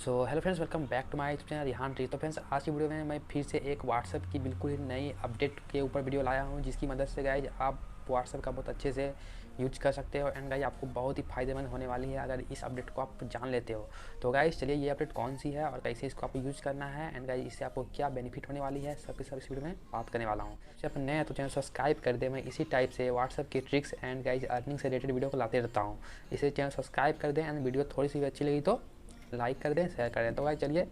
So hello friends, welcome back to my channel Rihan tree. तो friends, आज की video में मैं फिर से एक व्हाट्सएप की बिल्कुल ही नई अपडेट के ऊपर वीडियो लाया हूं, जिसकी मदद से गाइज आप व्हाट्सएप का बहुत अच्छे से यूज कर सकते हो। एंड गाइज आपको बहुत ही फायदेमंद होने वाली है अगर इस अपडेट को आप जान लेते हो। तो गाइज चलिए, ये अपडेट कौन सी है और कैसे इसको आपको यूज करना है, एंड गाइज इससे आपको क्या बेनिफिट होने वाली है, सब इस वीडियो में बात करने वाला हूँ। जैसे आप नए हैं तो चैनल सब्सक्राइब कर दे। मैं इसी टाइप से व्हाट्सएप की ट्रिक्स एंड गाइज अर्निंग से रिलेटेड वीडियो को लाते रहता हूँ। इसे चैनल सब्सक्राइब कर दें एंड वीडियो थोड़ी सी भी अच्छी लगी तो लाइक कर दें, शेयर कर दें। तो भाई चलिए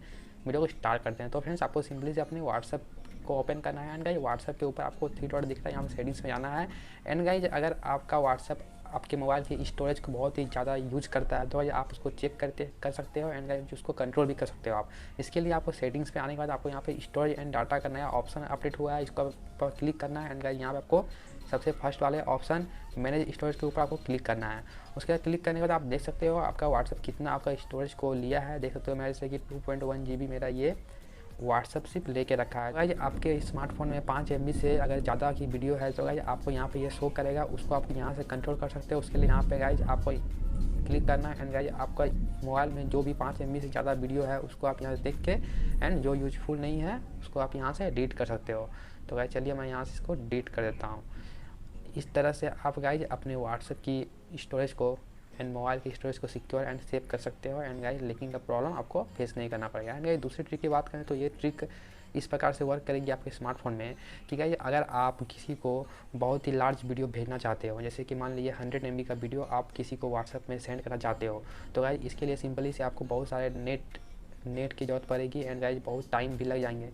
वीडियो को स्टार्ट करते हैं। तो फ्रेंड्स, आपको सिंपली से अपने व्हाट्सएप को ओपन करना है। एंड गाइज व्हाट्सएप के ऊपर आपको 3 डॉट दिख रहा है, यहाँ पे सेटिंग्स में जाना है। एंड गाइज अगर आपका व्हाट्सएप आपके मोबाइल की स्टोरेज को बहुत ही ज़्यादा यूज करता है तो भाई आप उसको चेक कर सकते हो। एंड गाइज उसको कंट्रोल भी कर सकते हो आप। इसके लिए आपको सेटिंग्स पे आने के बाद आपको यहाँ पे स्टोरेज एंड डाटा का नया ऑप्शन अपडेट हुआ है, इसको पर क्लिक करना है। एंड गाइज यहाँ पे आपको सबसे फर्स्ट वाले ऑप्शन मैनेज स्टोरेज के ऊपर आपको क्लिक करना है। उसके बाद क्लिक करने के बाद आप देख सकते हो आपका व्हाट्सएप कितना आपका स्टोरेज को लिया है। देख सकते हो मेरे जैसे कि 2.1 GB मेरा ये व्हाट्सएप सिर्फ लेके रखा है। गाइज आपके स्मार्टफोन में 5 MB से अगर ज़्यादा की वीडियो है तो गाइज आपको यहाँ पे ये शो करेगा, उसको आप यहाँ से कंट्रोल कर सकते हो। उसके लिए यहाँ पे गाइज आपको क्लिक करना है। एंड गाइज आपका मोबाइल में जो भी 5 MB से ज़्यादा वीडियो है उसको आप यहाँ से देख के, एंड जो यूजफुल नहीं है उसको आप यहाँ से डिलीट कर सकते हो। तो गाइज चलिए मैं यहाँ से इसको डिलीट कर देता हूँ। इस तरह से आप गाइज अपने व्हाट्सएप की स्टोरेज को एंड मोबाइल की स्टोरेज को सिक्योर एंड सेव कर सकते हो। एंड गाइज लीकिंग का प्रॉब्लम आपको फेस नहीं करना पड़ेगा। एंड गाइज दूसरी ट्रिक की बात करें तो ये ट्रिक इस प्रकार से वर्क करेगी आपके स्मार्टफोन में कि गाइज अगर आप किसी को बहुत ही लार्ज वीडियो भेजना चाहते हो, जैसे कि मान लीजिए 100 MB का वीडियो आप किसी को व्हाट्सएप में सेंड करना चाहते हो, तो गाइज इसके लिए सिंपली से आपको बहुत सारे नेट की ज़रूरत पड़ेगी। एंड गाइज बहुत टाइम भी लग जाएंगे।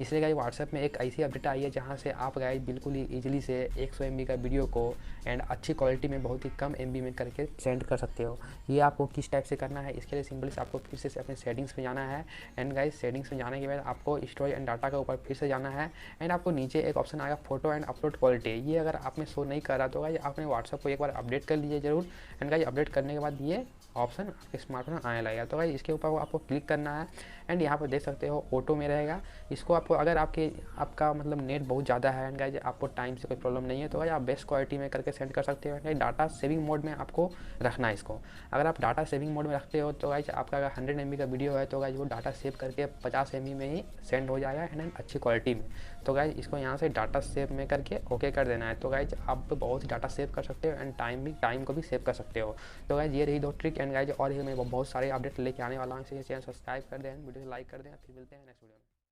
इसलिए गाइज व्हाट्सएप में एक ऐसी अपडेट आई है जहाँ से आप गाइज बिल्कुल ही ईजिली से 100 MB का वीडियो को एंड अच्छी क्वालिटी में बहुत ही कम MB में करके सेंड कर सकते हो। ये आपको किस टाइप से करना है, इसके लिए सिंपली से आपको फिर से अपने सेटिंग्स में जाना है। एंड गाइज सेटिंग्स में जाने के बाद आपको स्टोरेज एंड डाटा के ऊपर फिर से जाना है। एंड आपको नीचे एक ऑप्शन आएगा फोटो एंड अपलोड क्वालिटी। ये अगर आप में शो नहीं कर रहा तो गाइज आपने व्हाट्सएप को एक बार अपडेट कर लीजिए ज़रूर। एंड गाइज अपडेट करने के बाद ये ऑप्शन आपके स्मार्टफोन में आने लगेगा। तो गाइज इसके ऊपर आपको क्लिक करना है। एंड यहाँ पर देख सकते हो ऑटो में रहेगा। इसको आपको अगर आपका मतलब नेट बहुत ज़्यादा है एंड गाइज आपको टाइम से कोई प्रॉब्लम नहीं है तो गाइज आप बेस्ट क्वालिटी में करके सेंड कर सकते हो। एंड डाटा सेविंग मोड में आपको रखना है इसको। अगर आप डाटा सेविंग मोड में रखते हो तो गाइज आपका अगर 100 MB का वीडियो है तो गाइज वो डाटा सेव करके 50 MB में ही सेंड हो जाएगा एंड अच्छी क्वालिटी में। तो गाइज इसको यहाँ से डाटा सेव में करके ओके कर देना है। तो गाइज आप बहुत ही डाटा सेव कर सकते हो एंड टाइम को भी सेव कर सकते हो। तो गाइज ये रही 2 ट्रिक। एंड गाइज और ही मैं बहुत सारे अपडेट लेके आने वाला हूँ, इसे चैनल सब्सक्राइब कर दें, वीडियो लाइक कर दें। फिर मिलते हैं नेक्स्ट वीडियो में।